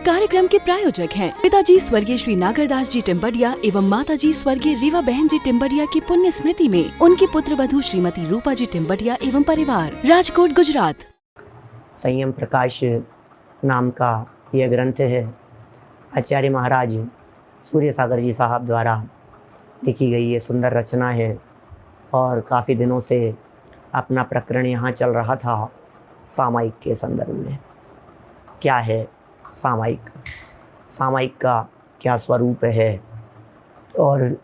कार्यक्रम के प्रायोजक हैं पिताजी स्वर्गीय श्री नागरदास जी टिम्बडिया एवं माताजी स्वर्गीय रीवा बहन जी टिम्बडिया की पुण्य स्मृति में उनकी पुत्र वधू श्रीमती रूपा जी टिम्बडिया एवं परिवार, राजकोट, गुजरात। संयम प्रकाश नाम का यह ग्रंथ है। आचार्य महाराज सूर्य सागर जी साहब द्वारा लिखी गई ये सुंदर रचना है और काफ़ी दिनों से अपना प्रकरण यहाँ चल रहा था सामायिक के संदर्भ में। क्या है सामायिक? सामायिक का क्या स्वरूप है? और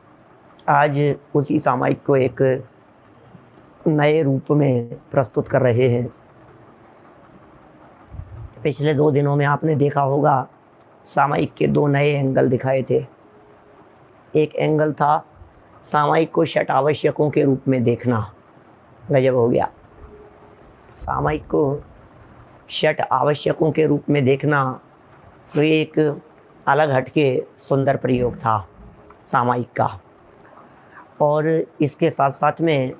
आज उसी सामायिक को एक नए रूप में प्रस्तुत कर रहे हैं। पिछले 2 दिनों में आपने देखा होगा सामायिक के 2 नए एंगल दिखाए थे। एक एंगल था सामायिक को षट आवश्यकों के रूप में देखना, गजब हो गया। सामायिक को षट आवश्यकों के रूप में देखना तो ये एक अलग हटके सुंदर प्रयोग था सामायिक का। और इसके साथ साथ में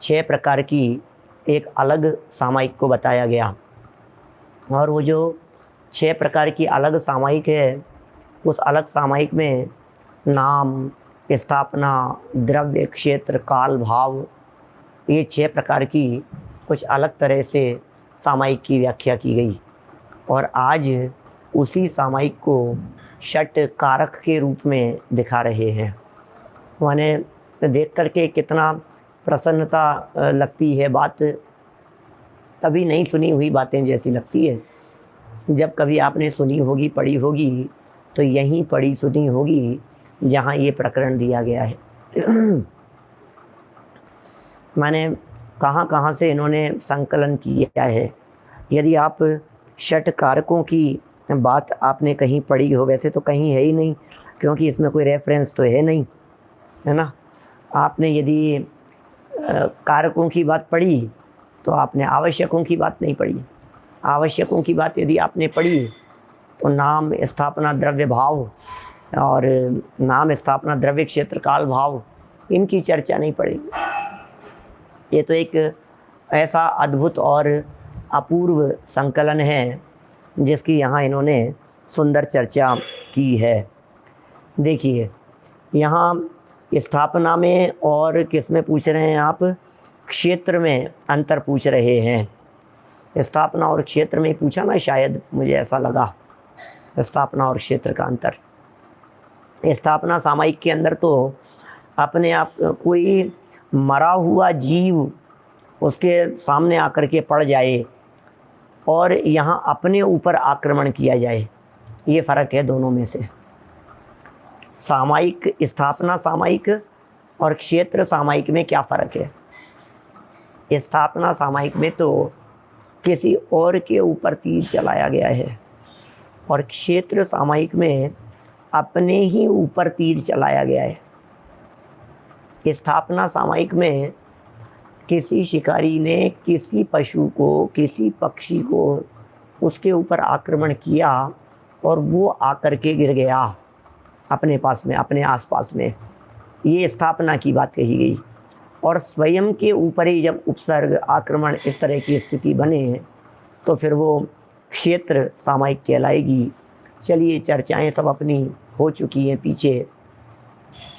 6 प्रकार की एक अलग सामायिक को बताया गया। और वो जो 6 प्रकार की अलग सामायिक है, उस अलग सामायिक में नाम, स्थापना, द्रव्य, क्षेत्र, काल, भाव, ये 6 प्रकार की कुछ अलग तरह से सामायिक की व्याख्या की गई। और आज उसी सामायिक को षट कारक के रूप में दिखा रहे हैं। मैंने देख करके कितना प्रसन्नता लगती है। बात कभी नहीं सुनी हुई बातें जैसी लगती है। जब कभी आपने सुनी होगी, पढ़ी होगी, तो यहीं पढ़ी सुनी होगी जहाँ ये प्रकरण दिया गया है। मैंने कहाँ कहाँ से इन्होंने संकलन किया है। यदि आप षट कारकों की बात आपने कहीं पढ़ी हो, वैसे तो कहीं है ही नहीं क्योंकि इसमें कोई रेफरेंस तो है नहीं, है ना। आपने यदि कारकों की बात पढ़ी तो आपने आवश्यकों की बात नहीं पढ़ी। आवश्यकों की बात यदि आपने पढ़ी तो नाम, स्थापना, द्रव्य, भाव, और नाम, स्थापना, द्रव्य, क्षेत्र, काल, भाव, इनकी चर्चा नहीं पड़ेगी। ये तो एक ऐसा अद्भुत और अपूर्व संकलन है जिसकी यहाँ इन्होंने सुंदर चर्चा की है। देखिए यहाँ स्थापना में और किस में पूछ रहे हैं आप? क्षेत्र में अंतर पूछ रहे हैं। स्थापना और क्षेत्र में पूछा ना, शायद मुझे ऐसा लगा, स्थापना और क्षेत्र का अंतर। स्थापना सामायिक के अंदर तो अपने आप कोई मरा हुआ जीव उसके सामने आकर के पड़ जाए और यहाँ अपने ऊपर आक्रमण किया जाए, ये फ़र्क है दोनों में से। सामायिक, स्थापना सामायिक और क्षेत्र सामायिक में क्या फ़र्क है? स्थापना सामायिक में तो किसी और के ऊपर तीर चलाया गया है और क्षेत्र सामायिक में अपने ही ऊपर तीर चलाया गया है। स्थापना सामायिक में किसी शिकारी ने किसी पशु को, किसी पक्षी को उसके ऊपर आक्रमण किया और वो आकर के गिर गया अपने पास में, अपने आसपास में, ये स्थापना की बात कही गई। और स्वयं के ऊपर ही जब उपसर्ग, आक्रमण, इस तरह की स्थिति बने तो फिर वो क्षेत्र सामायिक कहलाएगी। चलिए, चर्चाएं सब अपनी हो चुकी हैं, पीछे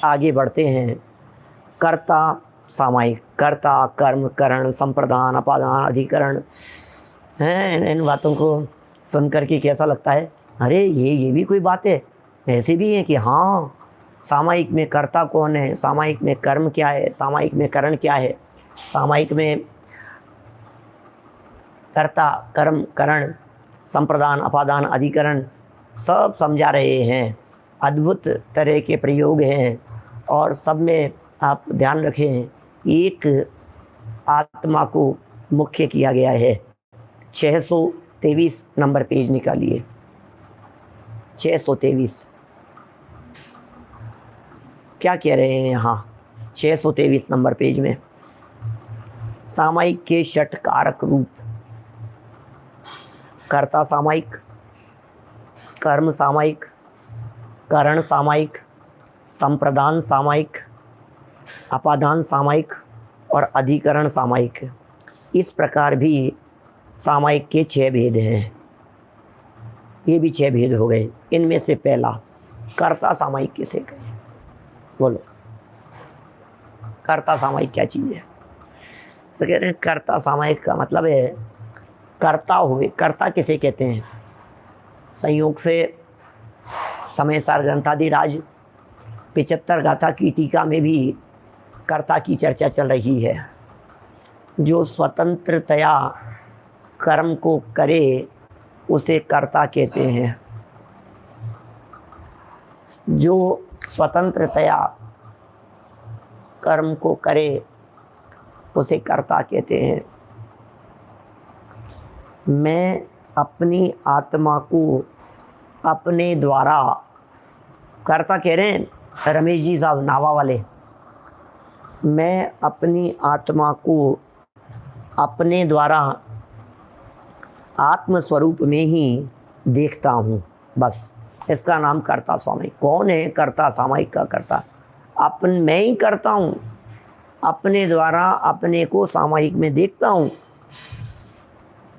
आगे बढ़ते हैं। कर्ता सामायिक, कर्ता, कर्म, करण, संप्रदान, अपादान, अधिकरण हैं। इन बातों को सुन कर के कैसा लगता है? अरे ये भी कोई बात है? ऐसे भी है कि हाँ, सामायिक में कर्ता कौन है, सामायिक में कर्म क्या है, सामायिक में करण क्या है, सामायिक में कर्ता, कर्म, करण, संप्रदान, अपादान, अधिकरण सब समझा रहे हैं। अद्भुत तरह के प्रयोग हैं और सब में आप ध्यान रखें, एक आत्मा को मुख्य किया गया है। 623 नंबर पेज निकालिए, 623 क्या कह रहे हैं यहाँ? 623 नंबर पेज में सामायिक के षट कारक रूप: कर्ता सामायिक, कर्म सामायिक, करण सामायिक, संप्रदान सामायिक, अपादान सामायिक और अधिकरण सामायिक। इस प्रकार भी सामायिक के 6 भेद हैं। ये भी 6 भेद हो गए। इनमें से पहला, कर्ता सामायिक किसे कहें? बोलो, कर्ता सामायिक क्या चीज़ है? तो कह रहे हैं कर्ता सामायिक का मतलब है कर्ता हुए। कर्ता किसे कहते हैं? संयोग से समय सार ग्रंथादिराज 75 गाथा की टीका में भी कर्ता की चर्चा चल रही है। जो स्वतंत्रतया कर्म को करे उसे कर्ता कहते हैं। जो स्वतंत्रतया कर्म को करे उसे कर्ता कहते हैं। मैं अपनी आत्मा को अपने द्वारा, कर्ता कह रहे हैं रमेश जी साहब नावा वाले, मैं अपनी आत्मा को अपने द्वारा आत्मस्वरूप में ही देखता हूँ। बस इसका नाम कर्ता सामायिक। कौन है कर्ता सामायिक का कर्ता? मैं ही करता हूँ, अपने द्वारा अपने को सामायिक में देखता हूँ,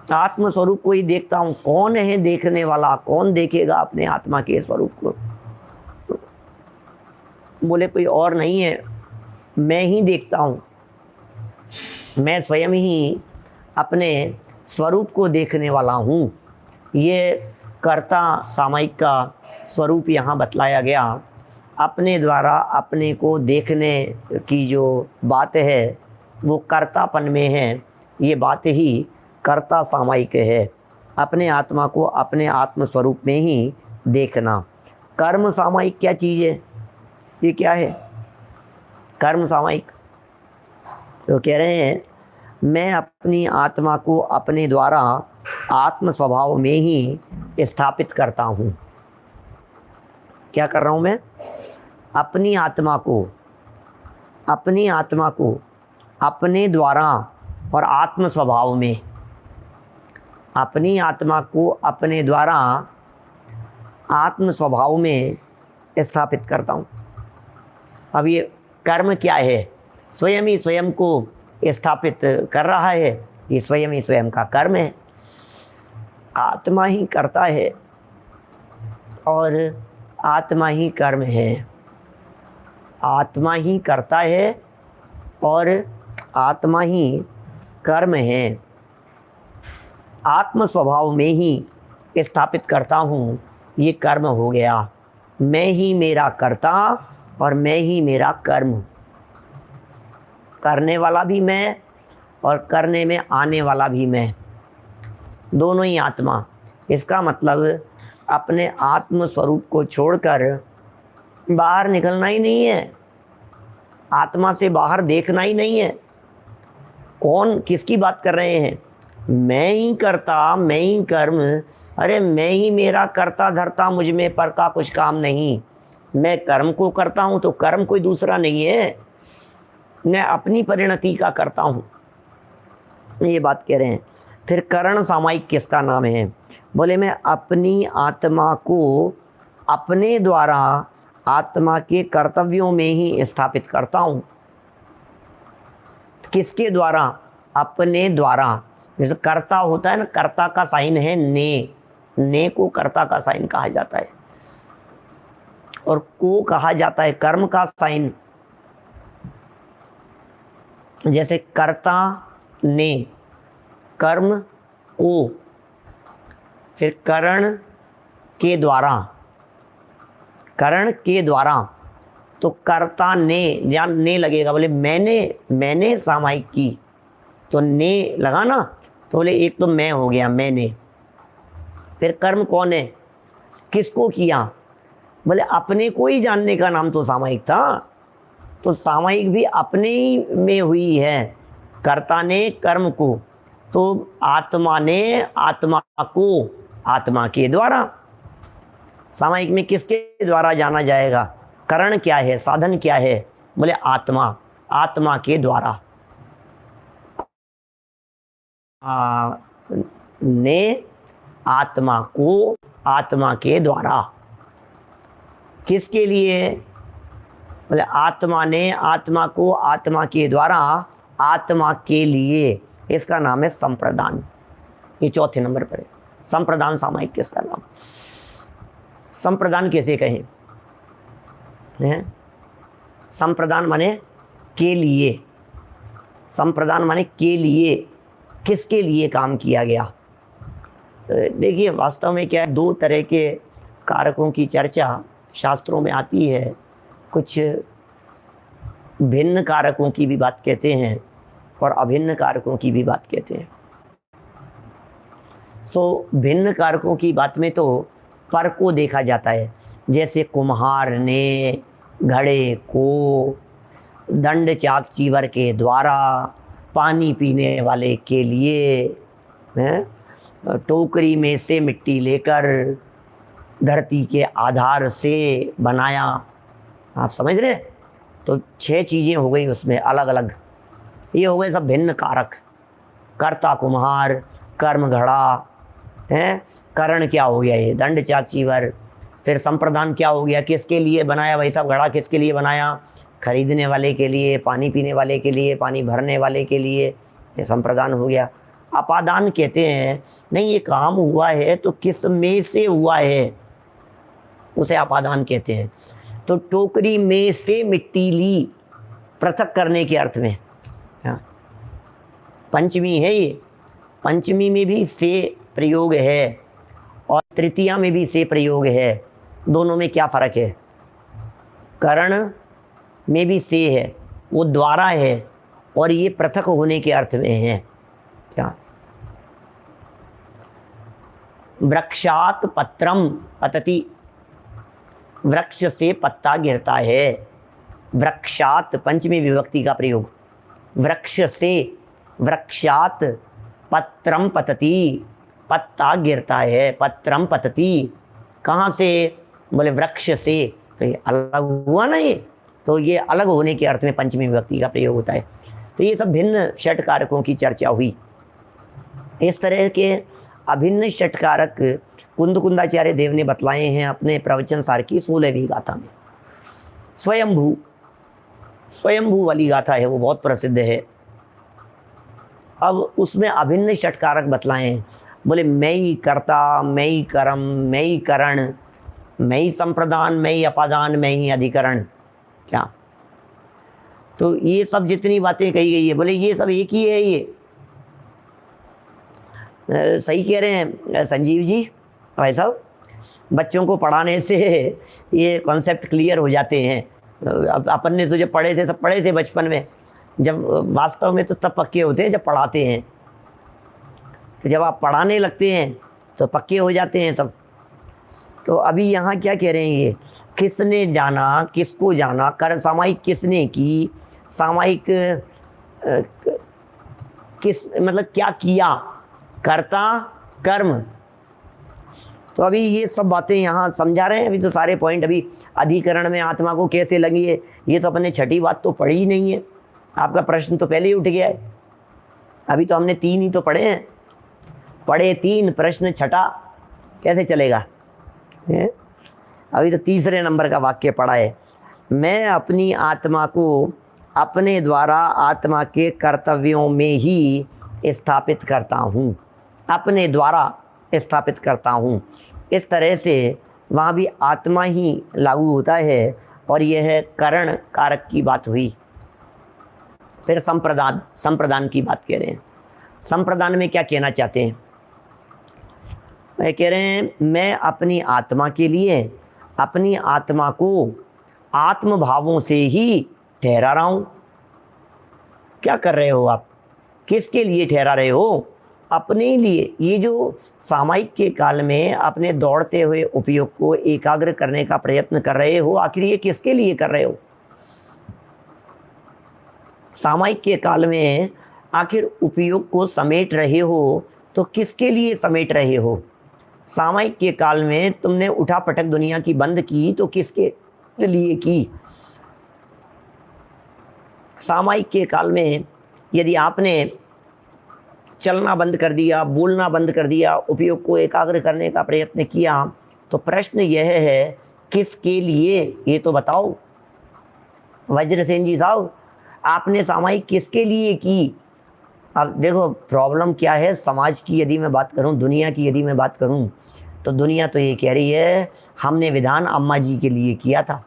आत्मस्वरूप को ही देखता हूँ। कौन है देखने वाला? कौन देखेगा अपने आत्मा के स्वरूप को? बोले कोई और नहीं है, मैं ही देखता हूँ। मैं स्वयं ही अपने स्वरूप को देखने वाला हूँ। ये कर्ता सामायिक का स्वरूप यहाँ बतलाया गया। अपने द्वारा अपने को देखने की जो बात है वो कर्तापन में है। ये बात ही कर्ता सामायिक है, अपने आत्मा को अपने आत्मस्वरूप में ही देखना। कर्म सामायिक क्या चीज़ है? ये क्या है कर्म सामायिक? तो कह रहे हैं मैं अपनी आत्मा को अपने द्वारा आत्म स्वभाव में ही स्थापित करता हूँ। क्या कर रहा हूँ मैं? अपनी आत्मा को अपने द्वारा और आत्म स्वभाव में, अपनी आत्मा को अपने द्वारा आत्म स्वभाव में स्थापित करता हूँ। अब ये कर्म क्या है? स्वयं ही स्वयं को स्थापित कर रहा है। ये स्वयं ही स्वयं का कर्म है। आत्मा ही करता है और आत्मा ही कर्म है। आत्मा ही करता है और आत्मा ही कर्म है। आत्म स्वभाव में ही स्थापित करता हूँ, ये कर्म हो गया। मैं ही मेरा कर्ता और मैं ही मेरा कर्म। करने वाला भी मैं और करने में आने वाला भी मैं, दोनों ही आत्मा। इसका मतलब अपने आत्म स्वरूप को छोड़कर बाहर निकलना ही नहीं है, आत्मा से बाहर देखना ही नहीं है। कौन किसकी बात कर रहे हैं? मैं ही करता, मैं ही कर्म। अरे मैं ही मेरा करता धरता, मुझ में पर का कुछ काम नहीं। मैं कर्म को करता हूँ तो कर्म कोई दूसरा नहीं है, मैं अपनी परिणति का करता हूँ। ये बात कह रहे हैं। फिर करण सामायिक किसका नाम है? बोले मैं अपनी आत्मा को अपने द्वारा आत्मा के कर्तव्यों में ही स्थापित करता हूँ। किसके द्वारा? अपने द्वारा। जैसे कर्ता होता है ना, कर्ता का साइन है ने को कर्ता का साइन कहा जाता है और को कहा जाता है कर्म का साइन। जैसे कर्ता ने, कर्म को, फिर करण के द्वारा, तो कर्ता ने, या ने लगेगा। बोले मैंने सामायिक की तो ने लगा ना, तो बोले एक तो मैं हो गया, मैंने। फिर कर्म कौन है? किसको किया? बोले अपने को ही जानने का नाम तो सामायिक था। तो सामायिक भी अपने ही में हुई है। कर्ता ने कर्म को, तो आत्मा ने आत्मा को आत्मा के द्वारा। सामायिक में किसके द्वारा जाना जाएगा? करण क्या है, साधन क्या है? बोले आत्मा के द्वारा। ने आत्मा को आत्मा के द्वारा। किसके लिए? बोले आत्मा ने आत्मा को आत्मा के द्वारा, आत्मा के लिए। इसका नाम है संप्रदान। ये चौथे नंबर पर है संप्रदान सामायिक किसका नाम? संप्रदान कैसे कहें? संप्रदान माने के लिए, संप्रदान माने के लिए, किसके लिए काम किया गया? देखिए वास्तव में क्या है, दो तरह के कारकों की चर्चा शास्त्रों में आती है। कुछ भिन्न कारकों की भी बात कहते हैं और अभिन्न कारकों की भी बात कहते हैं। भिन्न कारकों की बात में तो पर को देखा जाता है, जैसे कुम्हार ने घड़े को दंड चाक चीवर के द्वारा, पानी पीने वाले के लिए, टोकरी में से मिट्टी लेकर धरती के आधार से बनाया। आप समझ रहे? तो 6 चीज़ें हो गई उसमें अलग अलग। ये हो गए सब भिन्न कारक। कर्ता कुम्हार, कर्म घड़ा, करण क्या हो गया ये दंड चाक चीवर। फिर संप्रदान क्या हो गया, किसके लिए बनाया भाई साहब घड़ा, किसके लिए बनाया? खरीदने वाले के लिए, पानी पीने वाले के लिए, पानी भरने वाले के लिए, ये संप्रदान हो गया। अपादान कहते हैं नहीं ये काम हुआ है तो किस में से हुआ है, उसे अपादान कहते हैं। तो टोकरी में से मिट्टी ली, पृथक करने के अर्थ में। पंचमी है ये, पंचमी में भी से प्रयोग है और तृतीया में भी से प्रयोग है। दोनों में क्या फ़र्क है? करण में भी से है, वो द्वारा है, और ये पृथक होने के अर्थ में है। क्या? वृक्षात पत्रम पतति, वृक्ष से पत्ता गिरता है। वृक्षात पंचमी विभक्ति का प्रयोग। वृक्ष से, वृक्षात पत्रम पतति, पत्ता गिरता है। पत्रम पतति कहाँ से? बोले वृक्ष से। तो ये अलग हुआ ना, ये तो ये अलग होने के अर्थ में पंचमी विभक्ति का प्रयोग होता है। तो ये सब भिन्न षट कारकों की चर्चा हुई। इस तरह के अभिन्न षट कारक कुंद कुंदाचार्य देव ने बतलाए हैं अपने प्रवचन सार की 16वीं गाथा में। स्वयंभू, स्वयंभू वाली गाथा है, वो बहुत प्रसिद्ध है। अब उसमें अभिन्न षट कारक बतलाए हैं। बोले मैं ही कर्ता, मैं ही कर्म, मैं ही करण, मैं ही संप्रदान, मैं ही अपादान, मैं ही अधिकरण। क्या? तो ये सब जितनी बातें कही गई है, बोले ये सब एक ही है। ये सही कह रहे हैं संजीव जी भाई साहब। बच्चों को पढ़ाने से ये कॉन्सेप्ट क्लियर हो जाते हैं। अब अपन ने तो जब पढ़े थे तब पढ़े थे बचपन में, जब वास्तव में तो तब पक्के होते हैं जब पढ़ाते हैं। तो जब आप पढ़ाने लगते हैं तो पक्के हो जाते हैं सब। तो अभी यहाँ क्या कह रहे हैं ये, किसने जाना, किसको जाना, कर सामायिक किसने की, सामायिक किस मतलब क्या किया, कर्ता कर्म। तो अभी ये सब बातें यहाँ समझा रहे हैं। अभी तो सारे पॉइंट, अभी अधिकरण में आत्मा को कैसे लगी है, ये तो अपने छठी बात तो पढ़ी ही नहीं है। आपका प्रश्न तो पहले ही उठ गया है। अभी तो हमने 3 ही तो पढ़े हैं, पढ़े 3, प्रश्न छठा कैसे चलेगा? अभी तो तीसरे नंबर का वाक्य पढ़ा है। मैं अपनी आत्मा को अपने द्वारा आत्मा के कर्तव्यों में ही स्थापित करता हूँ, अपने द्वारा स्थापित करता हूँ। इस तरह से वहाँ भी आत्मा ही लागू होता है, और यह है करण कारक की बात हुई। फिर संप्रदान, संप्रदान की बात कह रहे हैं। संप्रदान में क्या कहना चाहते हैं? मैं कह रहे हैं मैं अपनी आत्मा के लिए अपनी आत्मा को आत्म भावों से ही ठहरा रहा हूँ। क्या कर रहे हो आप? किसके लिए ठहरा रहे हो? अपने लिए। ये जो सामायिक के काल में अपने दौड़ते हुए उपयोग को एकाग्र करने का प्रयत्न कर रहे हो, आखिर ये किसके लिए कर रहे हो? सामायिक के काल में आखिर उपयोग को समेट रहे हो तो किसके लिए समेट रहे हो? सामायिक के काल में तुमने उठा पटक दुनिया की बंद की तो किसके लिए की? सामायिक के काल में यदि आपने चलना बंद कर दिया, बोलना बंद कर दिया, उपयोग को एकाग्र करने का प्रयत्न किया, तो प्रश्न यह है किसके लिए, ये तो बताओ वज्रसेन जी साहब। आपने सामायिक किसके लिए की? अब देखो प्रॉब्लम क्या है, समाज की यदि मैं बात करूं, दुनिया की यदि मैं बात करूं, तो दुनिया तो ये कह रही है हमने विधान अम्मा जी के लिए किया था,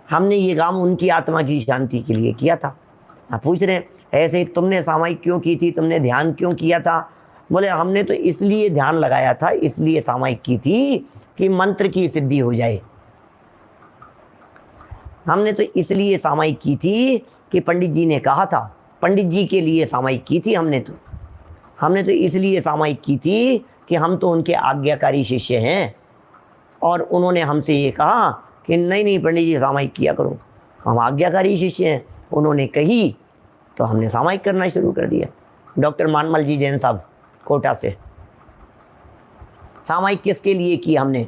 हमने ये काम उनकी आत्मा की शांति के लिए किया था। आप पूछ रहे हैं ऐसे ही तुमने सामायिक क्यों की थी, तुमने ध्यान क्यों किया था? बोले हमने तो इसलिए ध्यान लगाया था, इसलिए सामायिक की थी कि मंत्र की सिद्धि हो जाए। हमने तो इसलिए सामायिक की थी कि पंडित जी ने कहा था, पंडित जी के लिए सामायिक की थी हमने तो इसलिए सामायिक की थी कि हम तो उनके आज्ञाकारी शिष्य हैं और उन्होंने हमसे ये कहा कि नहीं नहीं पंडित जी सामायिक किया करो, हम आज्ञाकारी शिष्य हैं। उन्होंने कही तो हमने सामायिक करना शुरू कर दिया। डॉक्टर मानमल जी जैन साहब कोटा से, सामायिक किसके लिए की हमने?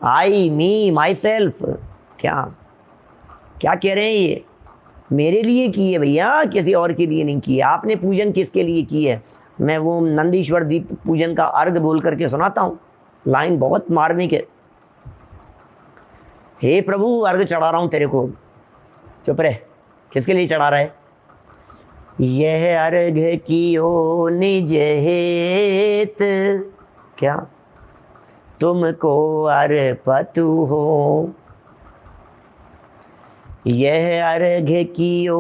आई मी माई सेल्फ। क्या क्या कह रहे हैं ये? मेरे लिए की है भैया, किसी और के लिए नहीं की है। आपने पूजन किसके लिए की है? मैं वो नंदीश्वर दीप पूजन का अर्घ बोल करके सुनाता हूँ, लाइन बहुत मार्मिक है। हे प्रभु अर्घ चढ़ा रहा हूँ तेरे को। चुप रहे, किसके लिए चढ़ा रहा है? यह अर्घ कियो निज हेत, क्या तुमको अर्पतु हो। यह अर्घ कियो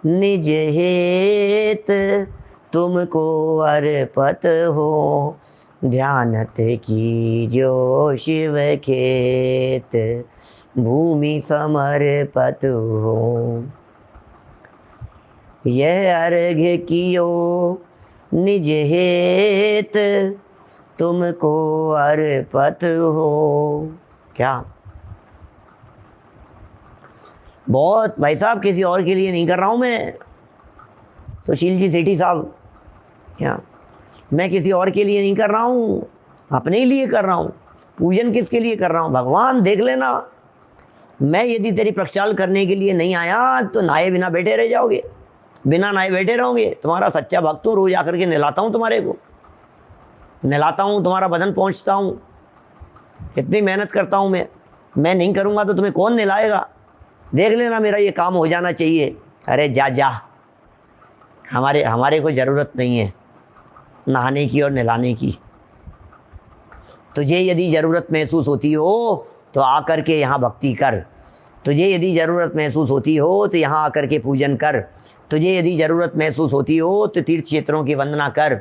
निज हेत, तुमको अर्पत हो। ध्यानत की जो शिव खेत, भूमि समर्पत हो। यह अर्घ कियो निज हेत, तुमको अर्पत हो। क्या बहुत भाई साहब, किसी और के लिए नहीं कर रहा हूँ मैं। सुशील जी सेठी साहब, क्या मैं किसी और के लिए नहीं कर रहा हूँ, अपने ही लिए कर रहा हूँ। पूजन किसके लिए कर रहा हूँ? भगवान देख लेना, मैं यदि तेरी प्रक्षाल करने के लिए नहीं आया तो नहाए बिना बैठे रह जाओगे, बिना नहाए बैठे रहोगे। तुम्हारा सच्चा भक्त हूँ, रोज आकर के नहलाता हूँ, तुम्हारे को नहलाता हूँ, तुम्हारा बदन पहुँचता हूँ, कितनी मेहनत करता हूँ मैं नहीं करूँगा तो तुम्हें कौन नहलाएगा? देख लेना मेरा ये काम हो जाना चाहिए। अरे जा जा, हमारे को ज़रूरत नहीं है नहाने की और नहलाने की। तुझे यदि ज़रूरत महसूस होती हो तो आकर के यहाँ भक्ति कर, तुझे यदि ज़रूरत महसूस होती हो तो यहाँ आकर के पूजन कर, तुझे यदि ज़रूरत महसूस होती हो तो तीर्थ क्षेत्रों की वंदना कर।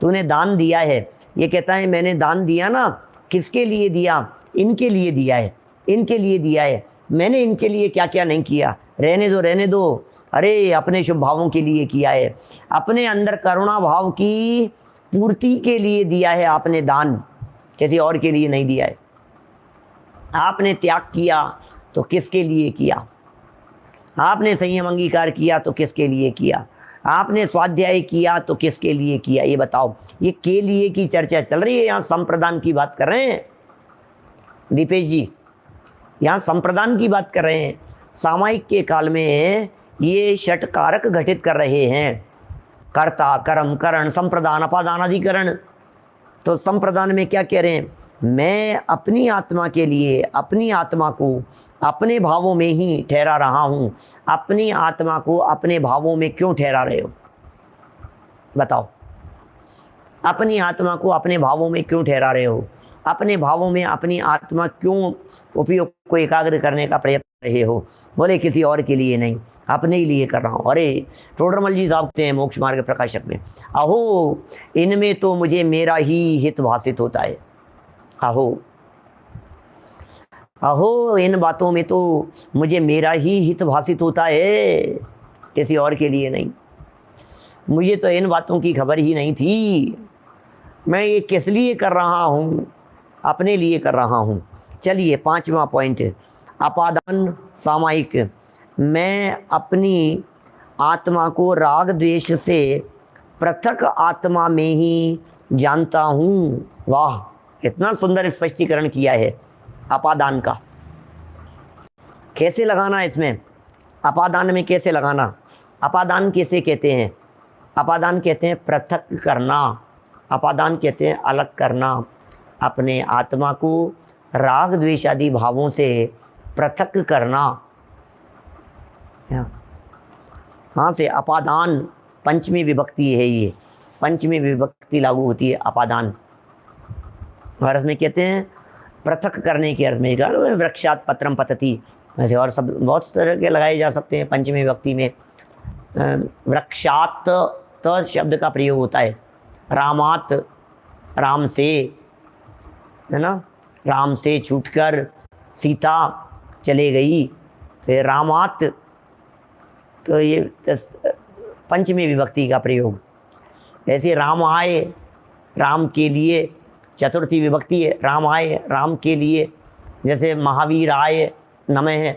तूने दान दिया है, ये कहता है मैंने दान दिया ना, किसके लिए दिया? इनके लिए दिया है, इनके लिए दिया है। मैंने इनके लिए क्या क्या नहीं किया, रहने दो रहने दो। अरे अपने शुभ भावों के लिए किया है, अपने अंदर करुणा भाव की पूर्ति के लिए दिया है आपने दान, किसी और के लिए नहीं दिया है। आपने त्याग किया तो किसके लिए किया? आपने संयम अंगीकार किया तो किसके लिए किया? आपने स्वाध्याय किया तो किसके लिए किया? ये बताओ। ये के लिए की चर्चा चल रही है, यहाँ संप्रदान की बात कर रहे हैं दीपेश जी, यहाँ संप्रदान की बात कर रहे हैं। सामायिक के काल में ये षट कारक घटित कर रहे हैं, कर्ता कर्म करण संप्रदान अपादान अधिकरण। तो संप्रदान में क्या कह रहे हैं? मैं अपनी आत्मा के लिए अपनी आत्मा को अपने भावों में ही ठहरा रहा हूँ। अपनी आत्मा को अपने भावों में क्यों ठहरा रहे हो? बताओ, अपनी आत्मा को अपने भावों में क्यों ठहरा रहे हो? अपने भावों में अपनी आत्मा क्यों उपयोग को एकाग्र करने का प्रयत्न कर रहे हो? बोले किसी और के लिए नहीं, अपने ही लिए कर रहा हूँ। अरे टोडरमल जी साहब कहते हैं मोक्ष मार्ग प्रकाशक में, अहो इनमें तो मुझे मेरा ही हित भाषित होता है। अहो अहो इन बातों में तो मुझे मेरा ही हित भाषित होता है, किसी और के लिए नहीं। मुझे तो इन बातों की खबर ही नहीं थी। मैं ये किस लिए कर रहा हूँ? अपने लिए कर रहा हूँ। चलिए पांचवा पॉइंट, अपादान सामायिक। मैं अपनी आत्मा को राग द्वेष से पृथक आत्मा में ही जानता हूँ। वाह, इतना सुंदर स्पष्टीकरण किया है अपादान का। कैसे लगाना इसमें? अपादान में कैसे लगाना? अपादान कैसे कहते हैं? अपादान कहते हैं पृथक करना, अपादान कहते हैं अलग करना। अपने आत्मा को राग द्वेष आदि भावों से पृथक करना। हाँ से अपादान पंचमी विभक्ति है, ये पंचमी विभक्ति लागू होती है अपादान। और इसमें कहते हैं पृथक करने के अर्थ में, वृक्षात पत्रम पतति, ऐसे और सब बहुत तरह के लगाए जा सकते हैं पंचमी विभक्ति में। वृक्षात त शब्द का प्रयोग होता है, रामात राम से, है ना, राम से छूटकर सीता चले गई, तो रामात, तो ये पंचमी विभक्ति का प्रयोग। ऐसे राम आए, राम के लिए, चतुर्थी विभक्ति है, राम आए राम के लिए। जैसे महावीर आय नमः,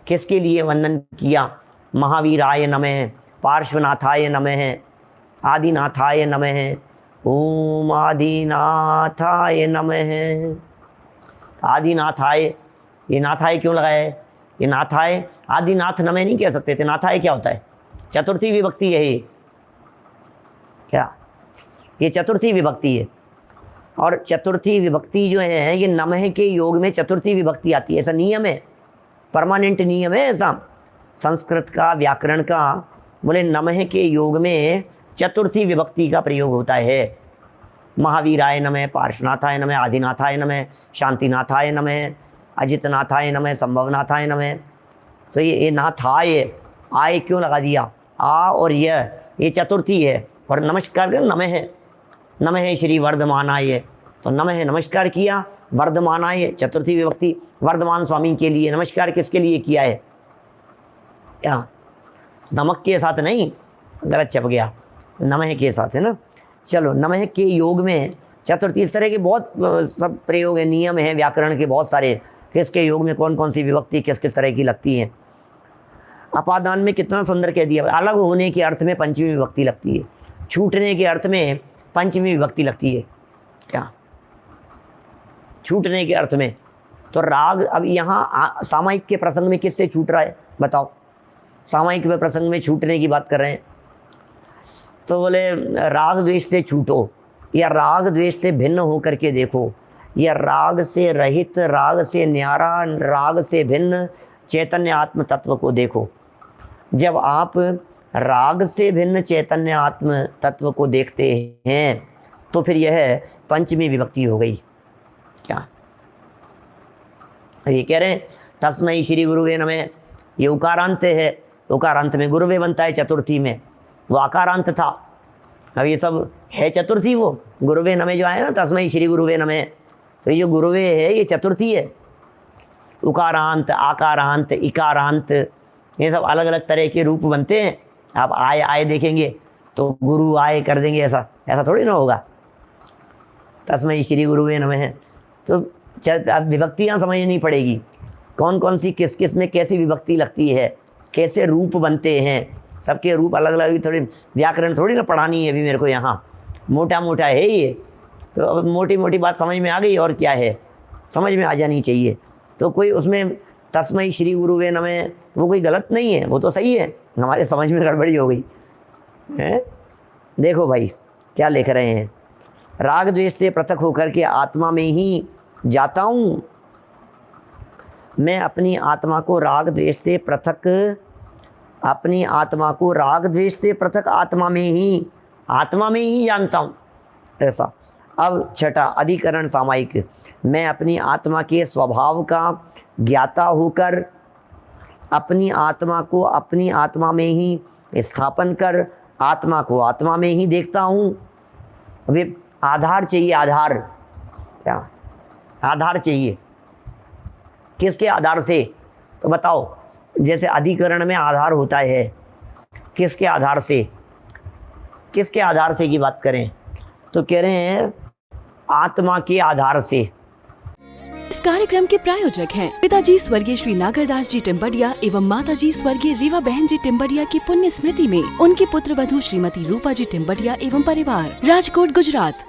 किसके लिए वंदन किया, महावीर आय नमः, पार्श्वनाथाय नमः, आदिनाथाय नमः, ओम आदिनाथाय नमः। आदिनाथाय, ये नाथाय क्यों लगाया है, ये नाथाय, आदिनाथ नमः नहीं कह सकते थे, नाथाय क्या होता है, चतुर्थी विभक्ति है ये, क्या ये चतुर्थी विभक्ति है। और चतुर्थी विभक्ति जो है ये नमः के योग में चतुर्थी विभक्ति आती है, ऐसा नियम है, परमानेंट नियम है ऐसा संस्कृत का, व्याकरण का। बोले नमः के योग में चतुर्थी विभक्ति का प्रयोग होता है। महावीराय नमः, पार्श्वनाथाय नमः, आदिनाथाय नमः, शांतिनाथाय नमः, अजितनाथाय नमः, संभवनाथाय नमः। तो ये नाथाय, आय क्यों लगा दिया, आ और ये चतुर्थी है, और नमस्कार कर नमः, नमः श्री वर्धमानाय, तो नमः नमस्कार किया, वर्धमानाय चतुर्थी विभक्ति, वर्धमान स्वामी के लिए। नमस्कार किसके लिए किया है, क्या नमक के साथ नहीं, गलत छप गया, नमः के साथ है ना। चलो, नमः के योग में चतुर्थी, इस तरह के बहुत सब प्रयोग है, नियम है व्याकरण के बहुत सारे, किसके योग में कौन कौन सी विभक्ति किस किस तरह की लगती है। अपादान में कितना सुंदर कह दिया, अलग होने के अर्थ में पंचमी विभक्ति लगती है, छूटने के अर्थ में पंचमी विभक्ति लगती है, क्या छूटने के अर्थ में। तो राग, अब यहाँ सामायिक के प्रसंग में किससे छूट रहा है बताओ, सामायिक के प्रसंग में छूटने की बात कर रहे हैं, तो बोले राग द्वेष से छूटो, या राग द्वेष से भिन्न होकर के देखो, या राग से रहित, राग से न्यारा, राग से भिन्न चैतन्य आत्म तत्व को देखो। जब आप राग से भिन्न चैतन्य आत्म तत्व को देखते हैं तो फिर यह पंचमी विभक्ति हो गई, क्या ये कह रहे हैं तस्मै श्री गुरुवे नमः, ये उकारांत है, उकारांत में गुरुवे बनता है चतुर्थी में, वो आकारांत था, अब ये सब है चतुर्थी, वो गुरुवे नमः जो आया ना, तस्मै श्री गुरुवे नमः, तो ये जो गुरुवे है ये चतुर्थी है। उकारांत, आकारांत, इकारांत, ये सब अलग अलग तरह के रूप बनते हैं। आप आए आए देखेंगे तो गुरु आए कर देंगे, ऐसा ऐसा थोड़ी ना होगा, तस्मै श्री गुरुवे नमः। तो अब विभक्तियाँ समझनी पड़ेगी, कौन कौन सी किस किस में कैसी विभक्ति लगती है, कैसे रूप बनते हैं, सबके रूप अलग अलग। थोड़ी व्याकरण थोड़ी ना पढ़ानी है अभी मेरे को, यहाँ मोटा मोटा है ये, तो अब मोटी मोटी बात समझ में आ गई, और क्या है समझ में आ जानी चाहिए। तो कोई उसमें तस्मै श्री गुरुवे नमः वो कोई गलत नहीं है, वो तो सही है, हमारे समझ में गड़बड़ी हो गई है। देखो भाई क्या लिख रहे हैं, राग द्वेष से पृथक होकर के आत्मा में ही जाता हूँ, मैं अपनी आत्मा को राग द्वेष से पृथक, अपनी आत्मा को राग द्वेष से पृथक आत्मा में ही जानता हूँ, ऐसा। अब छठा अधिकरण सामायिक, मैं अपनी आत्मा के स्वभाव का ज्ञाता होकर अपनी आत्मा को अपनी आत्मा में ही स्थापन कर आत्मा को आत्मा में ही देखता हूँ। अभी आधार चाहिए, आधार, क्या आधार चाहिए, किसके आधार से, तो बताओ। जैसे अधिकरण में आधार होता है, किसके आधार से, किसके आधार से की बात करें तो कह रहे हैं आत्मा के आधार से। इस कार्यक्रम के प्रायोजक हैं पिताजी स्वर्गीय श्री नागरदास जी टिम्बडिया एवं माताजी स्वर्गीय रीवा बहन जी टिम्बडिया की पुण्य स्मृति में उनकी पुत्र वधू श्रीमती रूपा जी टिम्बडिया एवं परिवार, राजकोट गुजरात।